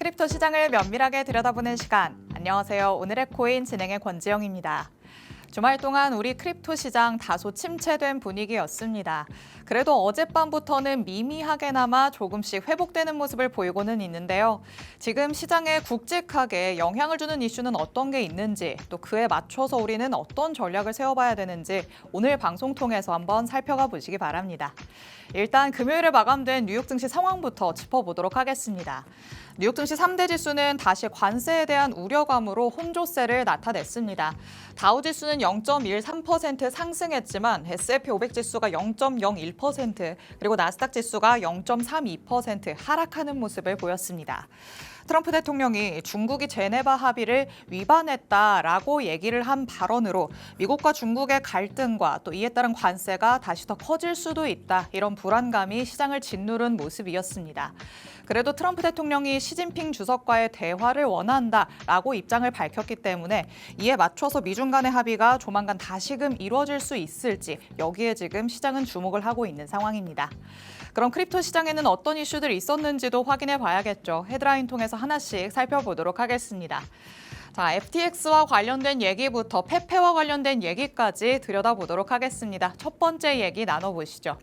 크립토 시장을 면밀하게 들여다보는 시간. 안녕하세요. 오늘의 코인 진행의 권지영입니다. 주말 동안 우리 크립토 시장 다소 침체된 분위기였습니다. 그래도 어젯밤부터는 미미하게나마 조금씩 회복되는 모습을 보이고는 있는데요. 지금 시장에 굵직하게 영향을 주는 이슈는 어떤 게 있는지, 또 그에 맞춰서 우리는 어떤 전략을 세워봐야 되는지 오늘 방송 통해서 한번 살펴가 보시기 바랍니다. 일단 금요일에 마감된 뉴욕 증시 상황부터 짚어보도록 하겠습니다. 뉴욕 증시 3대 지수는 다시 관세에 대한 우려감으로 혼조세를 나타냈습니다. 다우 지수는 0.13% 상승했지만 S&P 500 지수가 0.01%, 그리고 나스닥 지수가 0.32% 하락하는 모습을 보였습니다. 트럼프 대통령이 중국이 제네바 합의를 위반했다라고 얘기를 한 발언으로 미국과 중국의 갈등과 또 이에 따른 관세가 다시 더 커질 수도 있다, 이런 불안감이 시장을 짓누른 모습이었습니다. 그래도 트럼프 대통령이 시진핑 주석과의 대화를 원한다라고 입장을 밝혔기 때문에 이에 맞춰서 미중 간의 합의가 조만간 다시금 이루어질 수 있을지, 여기에 지금 시장은 주목을 하고 있는 상황입니다. 그럼 크립토 시장에는 어떤 이슈들이 있었는지도 확인해 봐야겠죠. 헤드라인 통해서 하나씩 살펴보도록 하겠습니다. 자, FTX와 관련된 얘기부터 페페와 관련된 얘기까지 들여다보도록 하겠습니다. 첫 번째 얘기 나눠보시죠.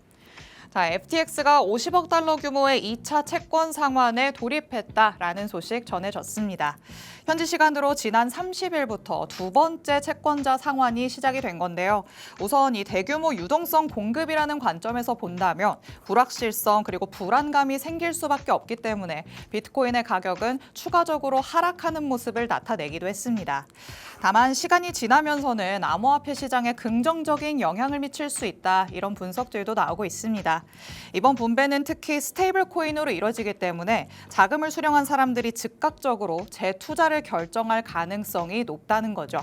자, FTX가 50억 달러 규모의 2차 채권 상환에 돌입했다라는 소식 전해졌습니다. 현지 시간으로 지난 30일부터 두 번째 채권자 상환이 시작이 된 건데요. 우선 이 대규모 유동성 공급이라는 관점에서 본다면 불확실성 그리고 불안감이 생길 수밖에 없기 때문에 비트코인의 가격은 추가적으로 하락하는 모습을 나타내기도 했습니다. 다만 시간이 지나면서는 암호화폐 시장에 긍정적인 영향을 미칠 수 있다, 이런 분석들도 나오고 있습니다. 이번 분배는 특히 스테이블 코인으로 이뤄지기 때문에 자금을 수령한 사람들이 즉각적으로 재투자를 결정할 가능성이 높다는 거죠.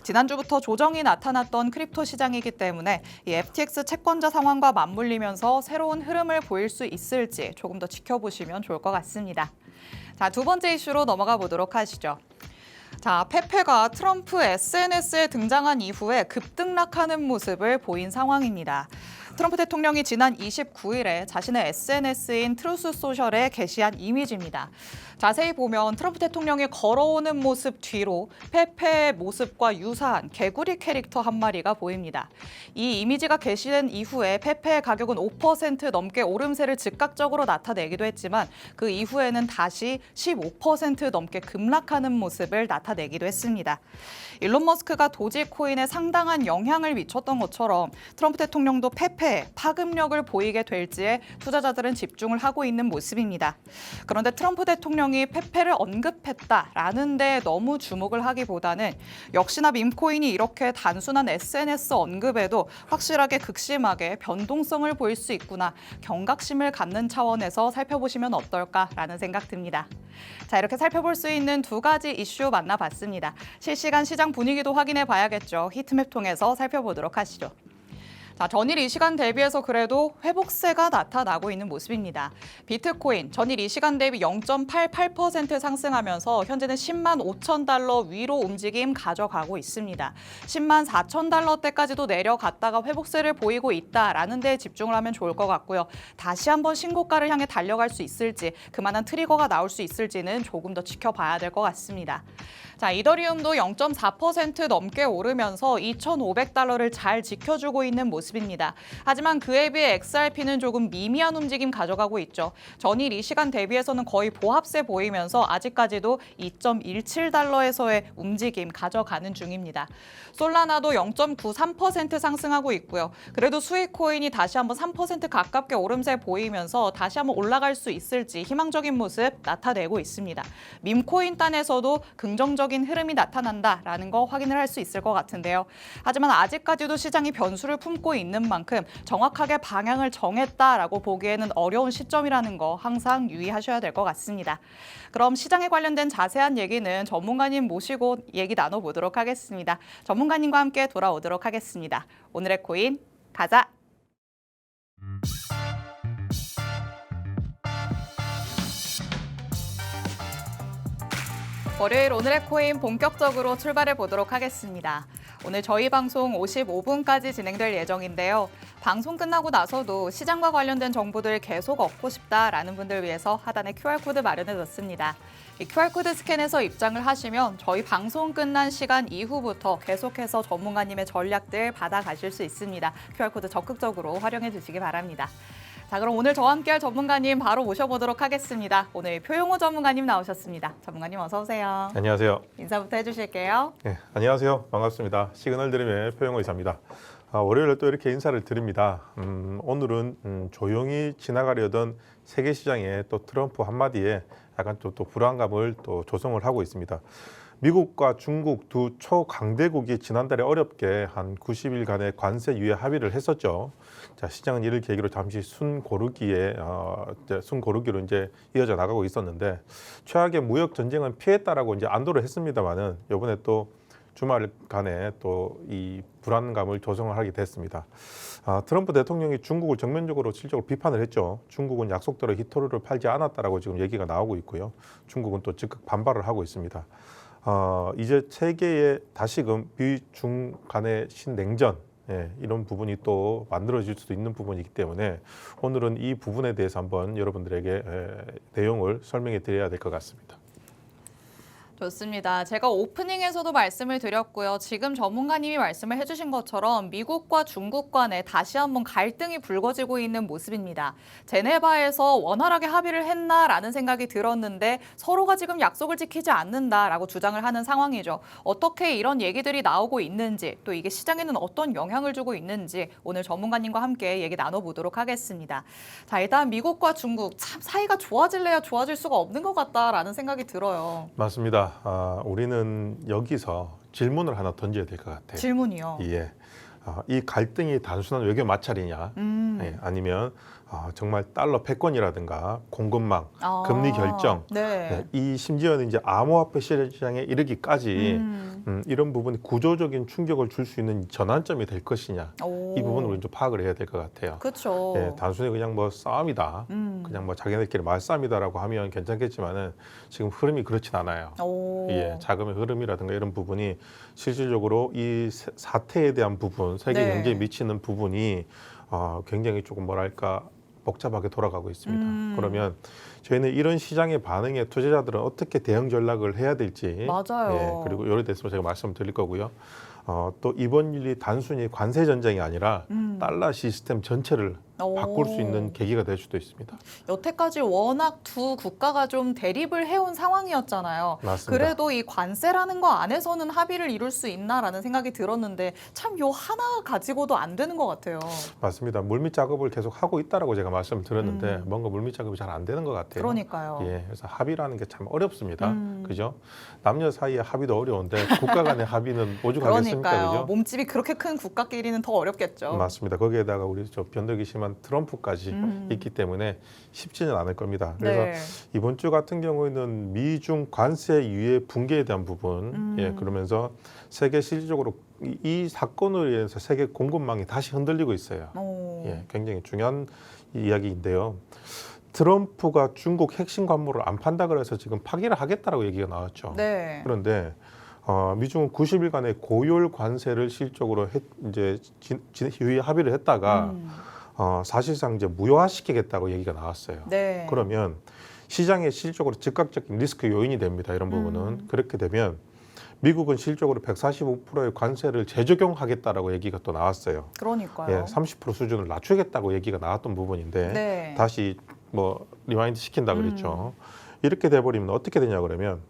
지난주부터 조정이 나타났던 크립토 시장이기 때문에 이 FTX 채권자 상황과 맞물리면서 새로운 흐름을 보일 수 있을지 조금 더 지켜보시면 좋을 것 같습니다. 자, 두 번째 이슈로 넘어가 보도록 하시죠. 자, 페페가 트럼프 SNS에 등장한 이후에 급등락하는 모습을 보인 상황입니다. 트럼프 대통령이 지난 29일에 자신의 SNS인 트루스 소셜에 게시한 이미지입니다. 자세히 보면 트럼프 대통령이 걸어오는 모습 뒤로 페페의 모습과 유사한 개구리 캐릭터 한 마리가 보입니다. 이 이미지가 게시된 이후에 페페의 가격은 5% 넘게 오름세를 즉각적으로 나타내기도 했지만 그 이후에는 다시 15% 넘게 급락하는 모습을 나타내기도 했습니다. 일론 머스크가 도지코인에 상당한 영향을 미쳤던 것처럼 트럼프 대통령도 페페에 파급력을 보이게 될지에 투자자들은 집중을 하고 있는 모습입니다. 그런데 트럼프 대통령이 페페를 언급했다라는 데 너무 주목을 하기보다는 역시나 밈코인이 이렇게 단순한 SNS 언급에도 확실하게 극심하게 변동성을 보일 수 있구나, 경각심을 갖는 차원에서 살펴보시면 어떨까라는 생각 듭니다. 자, 이렇게 살펴볼 수 있는 두 가지 이슈 만나봤습니다. 실시간 시장 분위기도 확인해 봐야겠죠. 히트맵 통해서 살펴보도록 하시죠. 자, 전일 이 시간 대비해서 그래도 회복세가 나타나고 있는 모습입니다. 비트코인 전일 이 시간 대비 0.88% 상승하면서 현재는 10만 5천 달러 위로 움직임 가져가고 있습니다. 10만 4천 달러대까지도 내려갔다가 회복세를 보이고 있다라는 데 집중을 하면 좋을 것 같고요. 다시 한번 신고가를 향해 달려갈 수 있을지, 그만한 트리거가 나올 수 있을지는 조금 더 지켜봐야 될 것 같습니다. 자, 이더리움도 0.4% 넘게 오르면서 2,500달러를 잘 지켜주고 있는 모습입니다. 하지만 그에 비해 XRP는 조금 미미한 움직임 가져가고 있죠. 전일 이 시간 대비해서는 거의 보합세 보이면서 아직까지도 2.17달러에서의 움직임 가져가는 중입니다. 솔라나도 0.93% 상승하고 있고요. 그래도 수익 코인이 다시 한번 3% 가깝게 오름세 보이면서 다시 한번 올라갈 수 있을지 희망적인 모습 나타내고 있습니다. 밈코인 단에서도 긍정적인 흐름이 나타난다라는 거 확인을 할 수 있을 것 같은데요. 하지만 아직까지도 시장이 변수를 품고 있는 만큼 정확하게 방향을 정했다라고 보기에는 어려운 시점이라는 거 항상 유의하셔야 될 것 같습니다. 그럼 시장에 관련된 자세한 얘기는 전문가님 모시고 얘기 나눠보도록 하겠습니다. 전문가님과 함께 돌아오도록 하겠습니다. 오늘의 코인 가자! 월요일 오늘의 코인 본격적으로 출발해 보도록 하겠습니다. 오늘 저희 방송 55분까지 진행될 예정인데요. 방송 끝나고 나서도 시장과 관련된 정보들 계속 얻고 싶다라는 분들 위해서 하단에 QR코드 마련해뒀습니다. 이 QR코드 스캔해서 입장을 하시면 저희 방송 끝난 시간 이후부터 계속해서 전문가님의 전략들 받아가실 수 있습니다. QR코드 적극적으로 활용해 주시기 바랍니다. 자, 그럼 오늘 저와 함께할 전문가님 바로 모셔보도록 하겠습니다. 오늘 표용호 전문가님 나오셨습니다. 전문가님 어서 오세요. 안녕하세요. 인사부터 해주실게요. 네, 안녕하세요. 반갑습니다. 시그널 드림의 표용호 이사입니다. 월요일에 또 이렇게 인사를 드립니다. 오늘은 조용히 지나가려던 세계 시장에 또 트럼프 한마디에 약간 또 불안감을 또 조성을 하고 있습니다. 미국과 중국 두 초강대국이 지난달에 어렵게 한 90일간의 관세 유예 합의를 했었죠. 자, 시장은 이를 계기로 잠시 순고르기로 이제 이어져 나가고 있었는데 최악의 무역 전쟁은 피했다라고 이제 안도를 했습니다만은 이번에 또 주말간에 또 이 불안감을 조성을 하게 됐습니다. 트럼프 대통령이 중국을 정면적으로 실적으로 비판을 했죠. 중국은 약속대로 히토류를 팔지 않았다라고 지금 얘기가 나오고 있고요. 중국은 또 즉각 반발을 하고 있습니다. 이제 세계에 다시금 미중 간의 신냉전 이런 부분이 또 만들어질 수도 있는 부분이기 때문에 오늘은 이 부분에 대해서 한번 여러분들에게 내용을 설명해 드려야 될 것 같습니다. 좋습니다. 제가 오프닝에서도 말씀을 드렸고요. 지금 전문가님이 말씀을 해주신 것처럼 미국과 중국 간에 다시 한번 갈등이 불거지고 있는 모습입니다. 제네바에서 원활하게 합의를 했나라는 생각이 들었는데 서로가 지금 약속을 지키지 않는다라고 주장을 하는 상황이죠. 어떻게 이런 얘기들이 나오고 있는지 또 이게 시장에는 어떤 영향을 주고 있는지 오늘 전문가님과 함께 얘기 나눠보도록 하겠습니다. 자, 일단 미국과 중국 참 사이가 좋아질래야 좋아질 수가 없는 것 같다라는 생각이 들어요. 맞습니다. 우리는 여기서 질문을 하나 던져야 될 것 같아요. 질문이요? 예. 이 갈등이 단순한 외교 마찰이냐, 아니면 정말 달러 패권이라든가 공급망, 금리 결정, 이 심지어는 이제 암호화폐 시장에 이르기까지 이런 부분이 구조적인 충격을 줄 수 있는 전환점이 될 것이냐, 이 부분을 우리 좀 파악을 해야 될 것 같아요. 그렇죠. 예, 단순히 그냥 뭐 싸움이다, 그냥 뭐 자기네들끼리 말싸움이다라고 하면 괜찮겠지만은 지금 흐름이 그렇진 않아요. 예, 자금의 흐름이라든가 이런 부분이 실질적으로 이 사태에 대한 부분, 세계 경제에 미치는 부분이 굉장히 조금 뭐랄까 복잡하게 돌아가고 있습니다. 그러면 저희는 이런 시장의 반응에 투자자들은 어떻게 대응 전략을 해야 될지, 맞아요. 예, 그리고 요래 대해서 제가 말씀드릴 거고요. 또 이번 일이 단순히 관세 전쟁이 아니라 달러 시스템 전체를 바꿀 수 있는 계기가 될 수도 있습니다. 여태까지 워낙 두 국가가 좀 대립을 해온 상황이었잖아요. 맞습니다. 그래도 이 관세라는 거 안에서는 합의를 이룰 수 있나라는 생각이 들었는데 참 요 하나 가지고도 안 되는 것 같아요. 맞습니다. 물밑 작업을 계속 하고 있다라고 제가 말씀을 드렸는데 뭔가 물밑 작업이 잘 안 되는 것 같아요. 그러니까요. 예, 그래서 합의라는 게 참 어렵습니다. 그죠? 남녀 사이의 합의도 어려운데 국가 간의 합의는 오죽하겠습니까? 그러니까요. 그죠? 몸집이 그렇게 큰 국가끼리는 더 어렵겠죠. 맞습니다. 거기에다가 우리 저 변덕이 심한 트럼프까지 있기 때문에 쉽지는 않을 겁니다. 그래서 이번 주 같은 경우에는 미중 관세 유예 붕괴에 대한 부분, 예, 그러면서 세계 실질적으로 이 사건으로 인해서 세계 공급망이 다시 흔들리고 있어요. 예, 굉장히 중요한 이야기인데요. 트럼프가 중국 핵심 관물을 안 판다 그래서 지금 파기를 하겠다라고 얘기가 나왔죠. 그런데 미중은 90일간의 고율 관세를 실적으로 이제 유예 합의를 했다가 사실상 이제 무효화시키겠다고 얘기가 나왔어요. 그러면 시장에 실적으로 즉각적인 리스크 요인이 됩니다. 이런 부분은 그렇게 되면 미국은 실적으로 145%의 관세를 재적용하겠다라고 얘기가 또 나왔어요. 그러니까요. 예, 30% 수준을 낮추겠다고 얘기가 나왔던 부분인데 다시 뭐 리마인드 시킨다 그랬죠. 이렇게 돼버리면 어떻게 되냐 그러면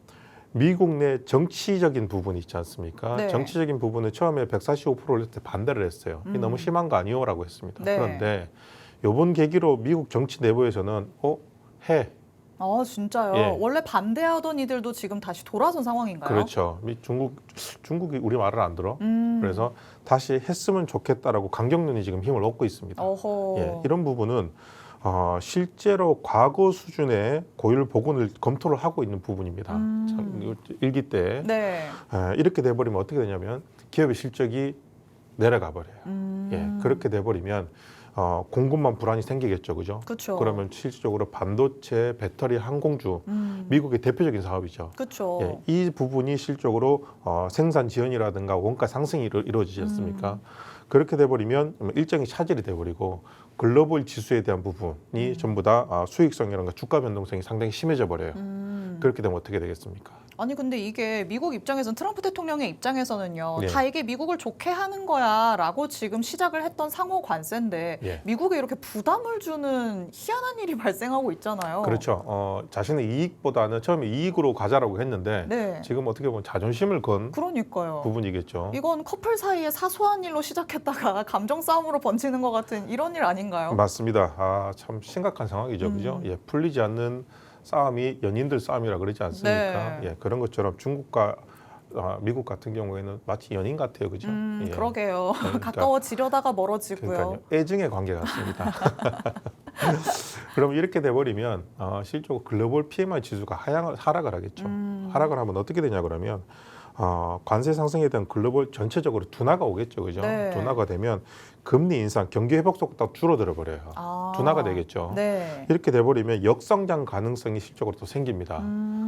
미국 내 정치적인 부분이 있지 않습니까? 정치적인 부분을 처음에 145%를 했을 때 반대를 했어요. 이게 너무 심한 거 아니오라고 했습니다. 그런데 이번 계기로 미국 정치 내부에서는 해. 진짜요? 예. 원래 반대하던 이들도 지금 다시 돌아선 상황인가요? 그렇죠. 중국이 우리 말을 안 들어. 그래서 다시 했으면 좋겠다라고 강경론이 지금 힘을 얻고 있습니다. 예, 이런 부분은 실제로 과거 수준의 고율 복원을 검토를 하고 있는 부분입니다. 참, 일기 때 이렇게 돼버리면 어떻게 되냐면 기업의 실적이 내려가 버려요. 예, 그렇게 돼버리면 공급만 불안이 생기겠죠, 그죠? 그러면 실질적으로 반도체, 배터리, 항공주, 미국의 대표적인 사업이죠. 예, 이 부분이 실적으로 생산 지연이라든가 원가 상승이 이루어지지 않습니까? 그렇게 돼버리면 일정이 차질이 돼버리고 글로벌 지수에 대한 부분이 전부 다 수익성이라든가 주가 변동성이 상당히 심해져 버려요. 그렇게 되면 어떻게 되겠습니까? 아니 근데 이게 미국 입장에서는 트럼프 대통령의 입장에서는요. 네. 다 이게 미국을 좋게 하는 거야라고 지금 시작을 했던 상호 관세인데 예. 미국에 이렇게 부담을 주는 희한한 일이 발생하고 있잖아요. 그렇죠. 자신의 이익보다는 처음에 이익으로 가자라고 했는데 네. 지금 어떻게 보면 자존심을 건 그러니까요. 부분이겠죠. 이건 커플 사이의 사소한 일로 시작했다가 감정 싸움으로 번지는 것 같은 이런 일 아닌가요? 맞습니다. 참 심각한 상황이죠, 그죠? 예, 풀리지 않는 싸움이 연인들 싸움이라 그러지 않습니까? 네. 예, 그런 것처럼 중국과 미국 같은 경우에는 마치 연인 같아요, 그죠? 예. 그러게요. 그러니까- 가까워지려다가 멀어지고요. 그러니까요, 애증의 관계 같습니다. 그럼 이렇게 돼버리면 실제로 글로벌 PMI 지수가 하락을 하겠죠. 하락을 하면 어떻게 되냐 그러면 관세 상승에 대한 글로벌 전체적으로 둔화가 오겠죠, 그죠? 네. 둔화가 되면 금리 인상, 경기 회복 속도가 줄어들어 버려요. 둔화가 되겠죠. 네. 이렇게 돼버리면 역성장 가능성이 실적으로 또 생깁니다.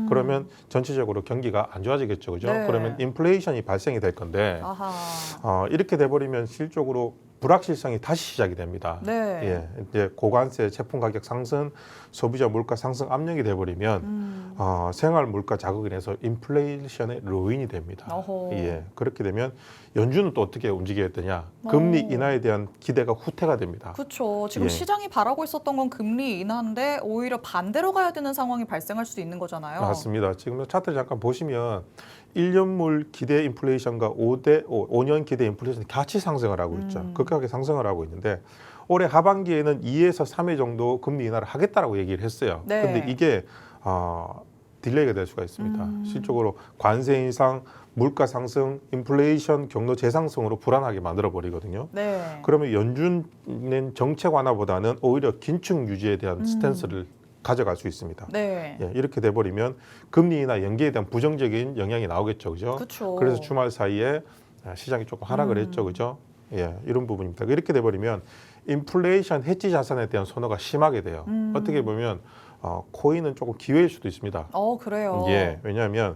그러면 전체적으로 경기가 안 좋아지겠죠, 그죠? 네. 그러면 인플레이션이 발생이 될 건데 아하. 이렇게 돼버리면 실적으로 불확실성이 다시 시작이 됩니다. 네. 예, 이제 고관세 제품 가격 상승, 소비자 물가 상승 압력이 돼버리면 생활 물가 자극이 돼서 인플레이션의 로인이 됩니다. 어허. 예, 그렇게 되면 연준은 또 어떻게 움직여야 되냐? 금리 인하에 대한 기대가 후퇴가 됩니다. 그렇죠. 지금 예. 시장이 바라고 있었던 건 금리 인하인데 오히려 반대로 가야 되는 상황이 발생할 수도 있는 거잖아요. 맞습니다. 지금 차트를 잠깐 보시면 1년물 기대 인플레이션과 5년 기대 인플레이션이 같이 상승을 하고 있죠. 급격하게 상승을 하고 있는데 올해 하반기에는 2에서 3회 정도 금리 인하를 하겠다라고 얘기를 했어요. 네. 근데 이게 딜레이가 될 수가 있습니다. 실적으로 관세 인상, 물가 상승, 인플레이션 경로 재상승으로 불안하게 만들어 버리거든요. 네. 그러면 연준은 정책 완화보다는 오히려 긴축 유지에 대한 스탠스를 가져갈 수 있습니다. 네. 예, 이렇게 돼버리면 금리나 연기에 대한 부정적인 영향이 나오겠죠, 그죠? 그렇죠. 그래서 주말 사이에 시장이 조금 하락을 했죠, 그죠? 예, 이런 부분입니다. 이렇게 돼버리면 인플레이션 해지 자산에 대한 선호가 심하게 돼요. 어떻게 보면 코인은 조금 기회일 수도 있습니다. 그래요. 예, 왜냐하면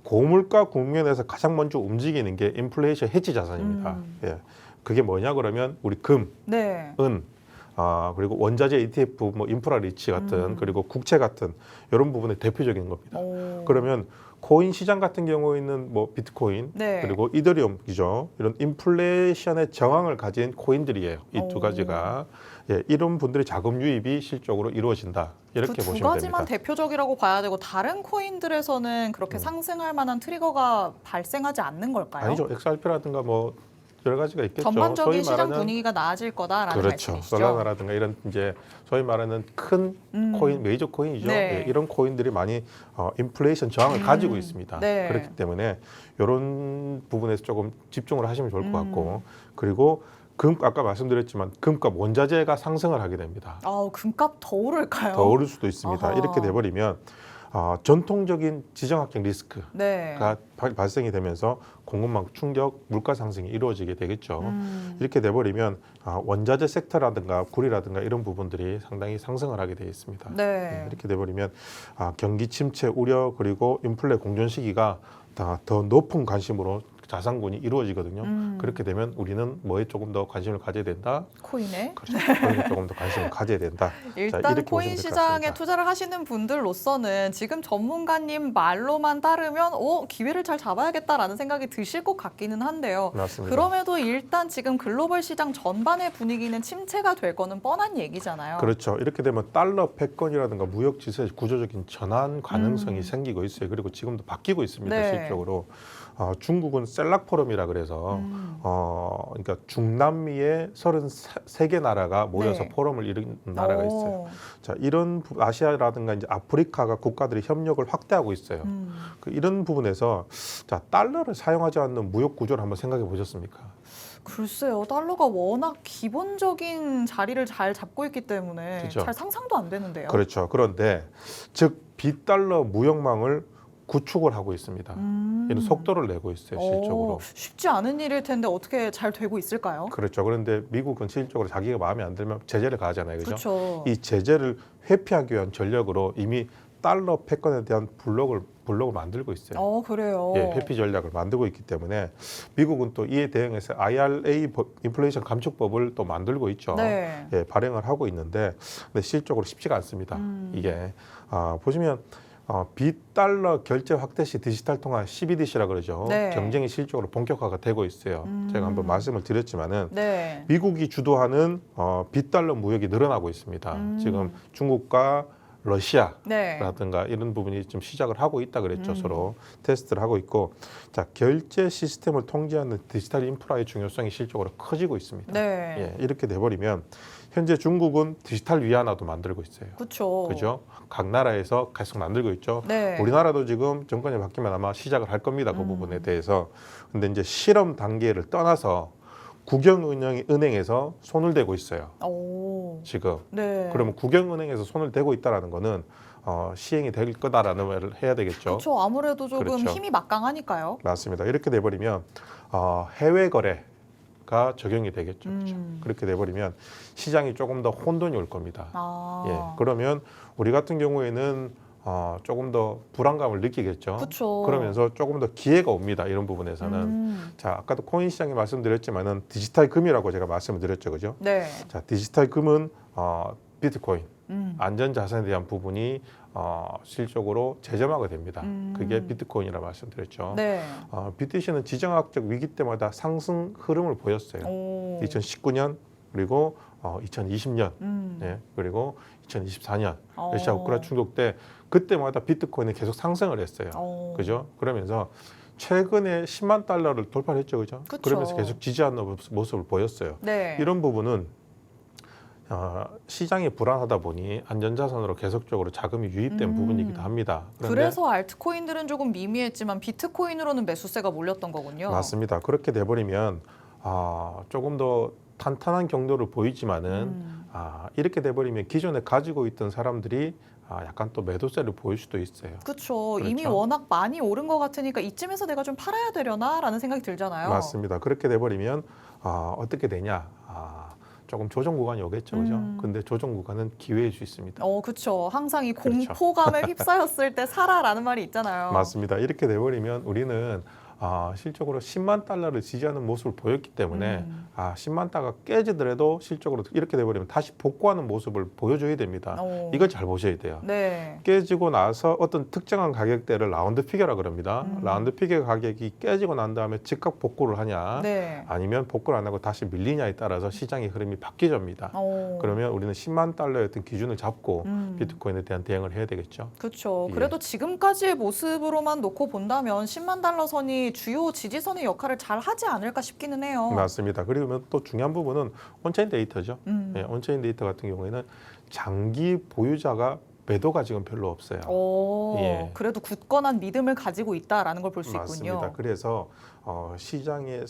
고물가 국면에서 가장 먼저 움직이는 게 인플레이션 해지 자산입니다. 예, 그게 뭐냐 그러면 우리 금, 네. 은, 그리고 원자재 ETF, 뭐 인프라 리치 같은 그리고 국채 같은 이런 부분의 대표적인 겁니다. 그러면 코인 시장 같은 경우에는 뭐 비트코인 네. 그리고 이더리움이죠. 이런 인플레이션의 저항을 가진 코인들이에요. 이 두 오. 가지가 예, 이런 분들의 자금 유입이 실적으로 이루어진다. 이렇게 그 두 보시면 가지만 됩니다. 대표적이라고 봐야 되고 다른 코인들에서는 그렇게 상승할 만한 트리거가 발생하지 않는 걸까요? 아니죠. XRP라든가 뭐 여러 가지가 있겠죠. 전반적인 소위 시장 말하는- 분위기가 나아질 거다라는 그렇죠. 말씀이시죠? 솔라나라든가 이런 이제 소위 말하는 큰 코인, 메이저 코인이죠. 네. 예, 이런 코인들이 많이 인플레이션 저항을 가지고 있습니다. 네. 그렇기 때문에 이런 부분에서 조금 집중을 하시면 좋을 것 같고 그리고 아까 말씀드렸지만 금값 원자재가 상승을 하게 됩니다. 금값 더 오를까요? 더 오를 수도 있습니다. 아하. 이렇게 돼버리면 전통적인 지정학적 리스크가 네. 발생이 되면서 공급망 충격, 물가 상승이 이루어지게 되겠죠. 이렇게 돼버리면 원자재 섹터라든가 구리라든가 이런 부분들이 상당히 상승을 하게 되어 있습니다. 네. 이렇게 돼버리면 경기 침체 우려 그리고 인플레 공존 시기가 더 높은 관심으로 자산군이 이루어지거든요. 그렇게 되면 우리는 뭐에 조금 더 관심을 가져야 된다. 코인에? 그렇죠. 코인에 조금 더 관심을 가져야 된다. 일단 이렇게 코인 보시면 될것 시장에 같습니다. 투자를 하시는 분들로서는 지금 전문가님 말로만 따르면 기회를 잘 잡아야겠다라는 생각이 드실 것 같기는 한데요. 맞습니다. 그럼에도 일단 지금 글로벌 시장 전반의 분위기는 침체가 될 거는 뻔한 얘기잖아요. 그렇죠. 이렇게 되면 달러 패권이라든가 무역 지수의 구조적인 전환 가능성이 생기고 있어요. 그리고 지금도 바뀌고 있습니다. 네. 실적으로 중국은 셀락 포럼이라 그래서 그러니까 중남미의 33개 나라가 모여서 네. 포럼을 이룬 나라가 있어요. 자, 이런 아시아라든가 이제 아프리카가 국가들이 협력을 확대하고 있어요. 이런 부분에서 자, 달러를 사용하지 않는 무역 구조를 한번 생각해 보셨습니까? 글쎄요. 달러가 워낙 기본적인 자리를 잘 잡고 있기 때문에 그렇죠. 잘 상상도 안 되는데요. 그렇죠. 그런데 즉 비달러 무역망을 구축을 하고 있습니다. 이런 속도를 내고 있어요, 실적으로. 쉽지 않은 일일 텐데 어떻게 잘 되고 있을까요? 그렇죠. 그런데 미국은 실적으로 자기가 마음에 안 들면 제재를 가하잖아요, 그죠? 그렇죠. 이 제재를 회피하기 위한 전략으로 이미 달러 패권에 대한 블록을 만들고 있어요. 그래요. 예, 회피 전략을 만들고 있기 때문에 미국은 또 이에 대응해서 IRA 인플레이션 감축법을 또 만들고 있죠. 네. 예, 발행을 하고 있는데 근데 실적으로 쉽지가 않습니다. 이게 보시면 비달러 결제 확대 시 디지털 통화 CBDC라 그러죠. 네. 경쟁이 실적으로 본격화가 되고 있어요. 제가 한번 말씀을 드렸지만은 네. 미국이 주도하는 비달러 무역이 늘어나고 있습니다. 지금 중국과 러시아라든가 네. 이런 부분이 좀 시작을 하고 있다 그랬죠. 서로 테스트를 하고 있고, 자 결제 시스템을 통제하는 디지털 인프라의 중요성이 실적으로 커지고 있습니다. 네. 예, 이렇게 돼버리면 현재 중국은 디지털 위안화도 만들고 있어요. 그렇죠. 그죠? 각 나라에서 계속 만들고 있죠. 네. 우리나라도 지금 정권이 바뀌면 아마 시작을 할 겁니다. 그 부분에 대해서. 근데 이제 실험 단계를 떠나서 국영은행에서 손을 대고 있어요. 오. 지금. 네. 그러면 국영은행에서 손을 대고 있다라는 거는 시행이 될 거다라는 말을 해야 되겠죠. 그렇죠. 아무래도 조금 그렇죠. 힘이 막강하니까요. 맞습니다. 이렇게 돼버리면 해외 거래가 적용이 되겠죠. 그렇죠? 그렇게 돼버리면 시장이 조금 더 혼돈이 올 겁니다. 예, 그러면 우리 같은 경우에는 조금 더 불안감을 느끼겠죠. 그렇죠. 그러면서 조금 더 기회가 옵니다. 이런 부분에서는. 자, 아까도 코인 시장에 말씀드렸지만은 디지털 금이라고 제가 말씀을 드렸죠. 그죠? 네. 자, 디지털 금은 비트코인, 안전 자산에 대한 부분이 실적으로 저렴하게 됩니다. 그게 비트코인이라고 말씀드렸죠. 네. BTC는 지정학적 위기 때마다 상승 흐름을 보였어요. 오. 2019년 그리고 2020년 네, 그리고 2024년 러시아 우크라이나 충돌 때 그때마다 비트코인이 계속 상승을 했어요. 그죠? 그러면서 최근에 10만 달러를 돌파했죠. 그죠? 그쵸. 그러면서 계속 지지하는 모습을 보였어요. 네. 이런 부분은 시장이 불안하다 보니 안전자산으로 계속적으로 자금이 유입된 부분이기도 합니다. 그래서 알트코인들은 조금 미미했지만 비트코인으로는 매수세가 몰렸던 거군요. 맞습니다. 그렇게 돼버리면 조금 더 탄탄한 경로를 보이지만은 이렇게 돼버리면 기존에 가지고 있던 사람들이 약간 또 매도세를 보일 수도 있어요. 그렇죠. 그렇죠. 이미 워낙 많이 오른 것 같으니까 이쯤에서 내가 좀 팔아야 되려나라는 생각이 들잖아요. 맞습니다. 그렇게 돼버리면 어떻게 되냐? 조금 조정 구간이 오겠죠, 그죠? 근데 조정 구간은 기회일 수 있습니다. 그렇죠. 항상 이 그렇죠. 공포감에 휩싸였을 때 사라라는 말이 있잖아요. 맞습니다. 이렇게 돼버리면 우리는 실적으로 10만 달러를 지지하는 모습을 보였기 때문에 10만 달러가 깨지더라도 실적으로 이렇게 돼버리면 다시 복구하는 모습을 보여줘야 됩니다. 이걸 잘 보셔야 돼요. 네. 깨지고 나서 어떤 특정한 가격대를 라운드 피겨라 그럽니다. 라운드 피겨 가격이 깨지고 난 다음에 즉각 복구를 하냐 네. 아니면 복구를 안 하고 다시 밀리냐에 따라서 시장의 흐름이 바뀌어집니다. 그러면 우리는 10만 달러의 어떤 기준을 잡고 비트코인에 대한 대응을 해야 되겠죠. 그렇죠. 예. 그래도 지금까지의 모습으로만 놓고 본다면 10만 달러 선이 주요 지지선의 역할을 잘 하지 않을까 싶기는 해요. 맞습니다. 그리고 또 중요한 부분은 온체인 데이터죠. 예, 온체인 데이터 같은 경우에는 장기 보유자가 매도가 지금 별로 없어요. 예. 그래도 굳건한 믿음을 가지고 있다라는 걸 볼 수 맞습니다. 있군요. 그래서 시장에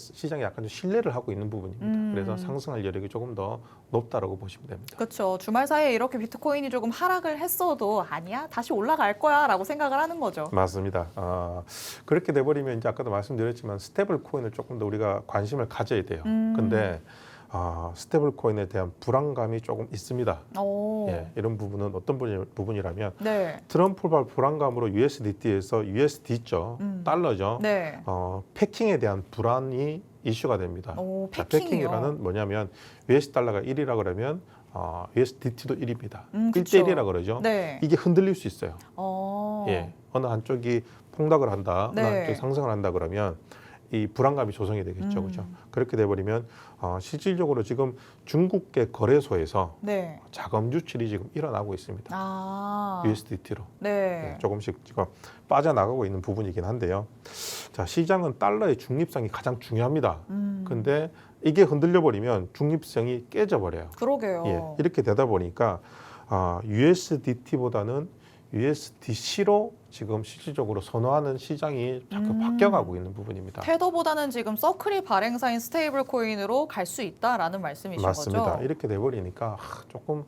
약간 좀 신뢰를 하고 있는 부분입니다. 그래서 상승할 여력이 조금 더 높다라고 보시면 됩니다. 그렇죠. 주말 사이에 이렇게 비트코인이 조금 하락을 했어도 아니야 다시 올라갈 거야라고 생각을 하는 거죠. 맞습니다. 그렇게 돼버리면 이제 아까도 말씀드렸지만 스테이블 코인을 조금 더 우리가 관심을 가져야 돼요. 근데 스테이블 코인에 대한 불안감이 조금 있습니다. 예, 이런 부분은 어떤 부분이라면 네. 트럼프발 불안감으로 USDT에서 USD 있죠. 달러죠. 네. 패킹에 대한 불안이 이슈가 됩니다. 자, 패킹이요. 패킹이라는 뭐냐면 US 달러가 1이라 그러면 USDT도 1입니다. 그쵸. 1대1이라 그러죠. 네. 이게 흔들릴 수 있어요. 예. 어느 한쪽이 폭락을 한다, 네. 어느 한쪽이 상승을 한다 그러면 이 불안감이 조성이 되겠죠, 그렇죠? 그렇게 돼버리면 실질적으로 지금 중국계 거래소에서 네. 자금 유출이 지금 일어나고 있습니다. USDT로 네. 조금씩 지금 빠져나가고 있는 부분이긴 한데요. 자, 시장은 달러의 중립성이 가장 중요합니다. 근데 이게 흔들려 버리면 중립성이 깨져 버려요. 그러게요. 예, 이렇게 되다 보니까 USDT보다는 USDC로 지금 실질적으로 선호하는 시장이 자꾸 바뀌어가고 있는 부분입니다. 테더보다는 지금 서클이 발행사인 스테이블 코인으로 갈 수 있다라는 말씀이신 맞습니다. 거죠? 이렇게 돼버리니까 조금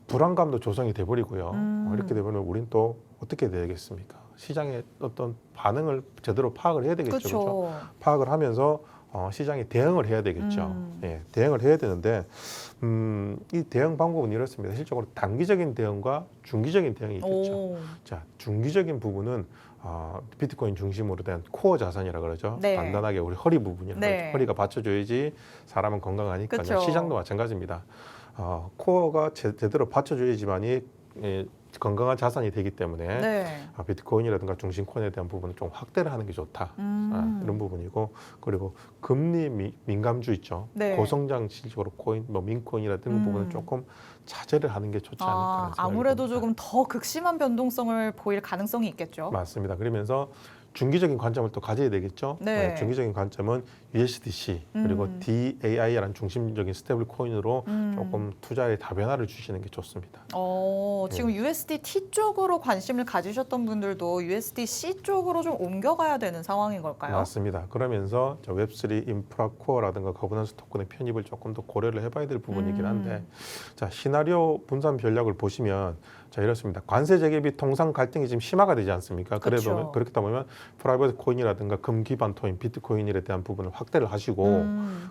불안감도 조성이 돼버리고요. 이렇게 되면 우린 또 어떻게 되겠습니까? 시장의 어떤 반응을 제대로 파악을 해야 되겠죠. 그렇죠? 그렇죠. 파악을 하면서 시장이 대응을 해야 되겠죠. 예, 대응을 해야 되는데 이 대응 방법은 이렇습니다. 실적으로 단기적인 대응과 중기적인 대응이 있겠죠. 오. 자, 중기적인 부분은 비트코인 중심으로 된 코어 자산이라 그러죠. 네. 단단하게 우리 허리 부분이라 네. 그러죠. 허리가 받쳐줘야지 사람은 건강하니까요. 그쵸. 시장도 마찬가지입니다. 코어가 제대로 받쳐줘야지만이 건강한 자산이 되기 때문에 네. 비트코인이라든가 중심코인에 대한 부분은 좀 확대를 하는 게 좋다. 이런 부분이고, 그리고 금리 민감주 있죠. 네. 고성장 실적으로 코인, 뭐 민코인이라든가 부분은 조금 자제를 하는 게 좋지 않을까. 아무래도 조금 더 극심한 변동성을 보일 가능성이 있겠죠. 맞습니다. 그러면서 중기적인 관점을 또 가져야 되겠죠. 네. 중기적인 관점은 USDC 그리고 DAI라는 중심적인 스테이블 코인으로 조금 투자의 다변화를 주시는 게 좋습니다. 지금 USDT 쪽으로 관심을 가지셨던 분들도 USDC 쪽으로 좀 옮겨가야 되는 상황인 걸까요? 맞습니다. 그러면서 웹3 인프라 코어라든가 거버넌스 토큰의 편입을 조금 더 고려를 해봐야 될 부분이긴 한데, 자, 시나리오 분산 전략을 보시면 자, 이렇습니다. 관세 재개비 통상 갈등이 지금 심화가 되지 않습니까? 그렇죠. 그렇다 보면 프라이버트 코인이라든가 금 기반 토인, 비트코인에 대한 부분을 확대를 하시고,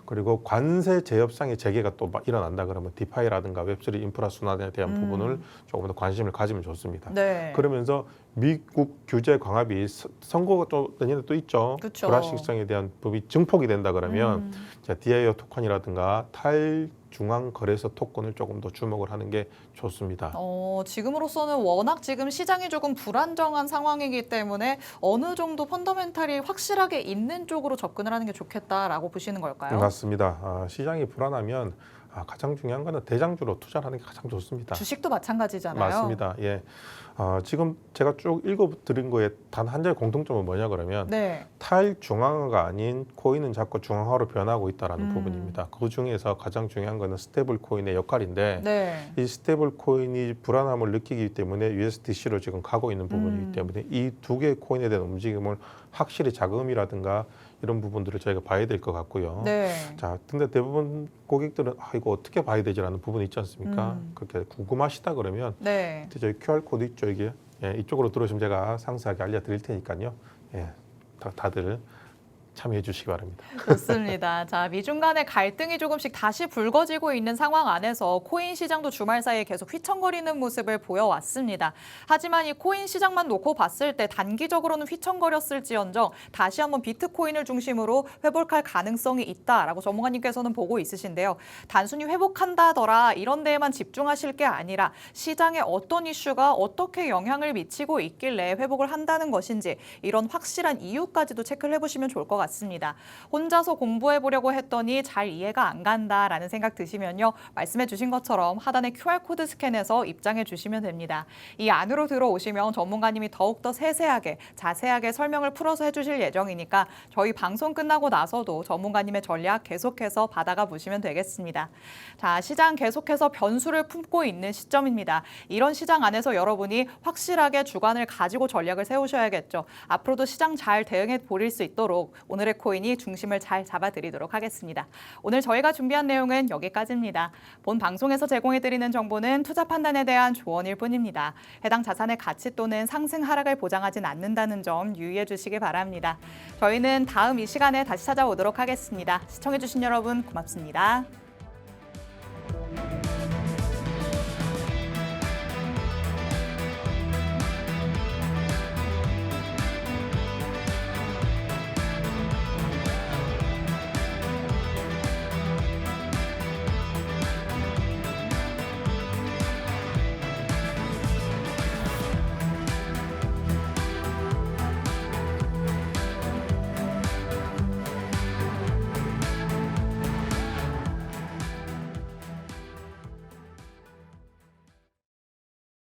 그리고 관세 제협상의 재개가 또 일어난다 그러면 디파이라든가 웹3 인프라 순환에 대한 부분을 조금 더 관심을 가지면 좋습니다. 네. 그러면서 미국 규제 강압이 선거가 또 내년에 또 있죠. 그쵸. 불확실성에 대한 법이 증폭이 된다 그러면 자, DIO 토큰이라든가 탈중앙 거래소 토큰을 조금 더 주목을 하는 게 좋습니다. 지금으로서는 워낙 지금 시장이 조금 불안정한 상황이기 때문에 어느 정도 펀더멘탈이 확실하게 있는 쪽으로 접근을 하는 게 좋겠다라고 보시는 걸까요? 맞습니다. 시장이 불안하면 가장 중요한 거는 대장주로 투자를 하는 게 가장 좋습니다. 주식도 마찬가지잖아요. 맞습니다. 예. 지금 제가 쭉 읽어드린 거에 단 한 가지 공통점은 뭐냐 그러면 네. 탈중앙화가 아닌 코인은 자꾸 중앙화로 변하고 있다는 부분입니다. 그 중에서 가장 중요한 거는 스테이블 코인의 역할인데 네. 이 스테이블 코인이 불안함을 느끼기 때문에 USDC로 지금 가고 있는 부분이기 때문에 이 두 개의 코인에 대한 움직임을 확실히 자금이라든가 이런 부분들을 저희가 봐야 될 것 같고요. 네. 자, 근데 대부분 고객들은 이거 어떻게 봐야 되지라는 부분이 있지 않습니까? 그렇게 궁금하시다 그러면 네. 밑에 저희 QR 코드 있죠, 이게. 예, 이쪽으로 들어오시면 제가 상세하게 알려드릴 테니까요. 예, 다들 참여해 주시기 바랍니다. 좋습니다. 자, 미중 간의 갈등이 조금씩 다시 불거지고 있는 상황 안에서 코인 시장도 주말 사이에 계속 휘청거리는 모습을 보여왔습니다. 하지만 이 코인 시장만 놓고 봤을 때 단기적으로는 휘청거렸을지언정 다시 한번 비트코인을 중심으로 회복할 가능성이 있다라고 전문가님께서는 보고 있으신데요. 단순히 회복한다더라 이런 데에만 집중하실 게 아니라 시장에 어떤 이슈가 어떻게 영향을 미치고 있길래 회복을 한다는 것인지 이런 확실한 이유까지도 체크를 해보시면 좋을 것 같습니다. 혼자서 공부해 보려고 했더니 잘 이해가 안 간다라는 생각 드시면요. 말씀해 주신 것처럼 하단에 QR코드 스캔해서 입장해 주시면 됩니다. 이 안으로 들어오시면 전문가님이 더욱더 세세하게 자세하게 설명을 풀어서 해주실 예정이니까 저희 방송 끝나고 나서도 전문가님의 전략 계속해서 받아가 보시면 되겠습니다. 자, 시장 계속해서 변수를 품고 있는 시점입니다. 이런 시장 안에서 여러분이 확실하게 주관을 가지고 전략을 세우셔야겠죠. 앞으로도 시장 잘 대응해 보릴 수 있도록 오늘의 코인이 중심을 잘 잡아드리도록 하겠습니다. 오늘 저희가 준비한 내용은 여기까지입니다. 본 방송에서 제공해드리는 정보는 투자 판단에 대한 조언일 뿐입니다. 해당 자산의 가치 또는 상승 하락을 보장하진 않는다는 점 유의해 주시기 바랍니다. 저희는 다음 이 시간에 다시 찾아오도록 하겠습니다. 시청해주신 여러분 고맙습니다.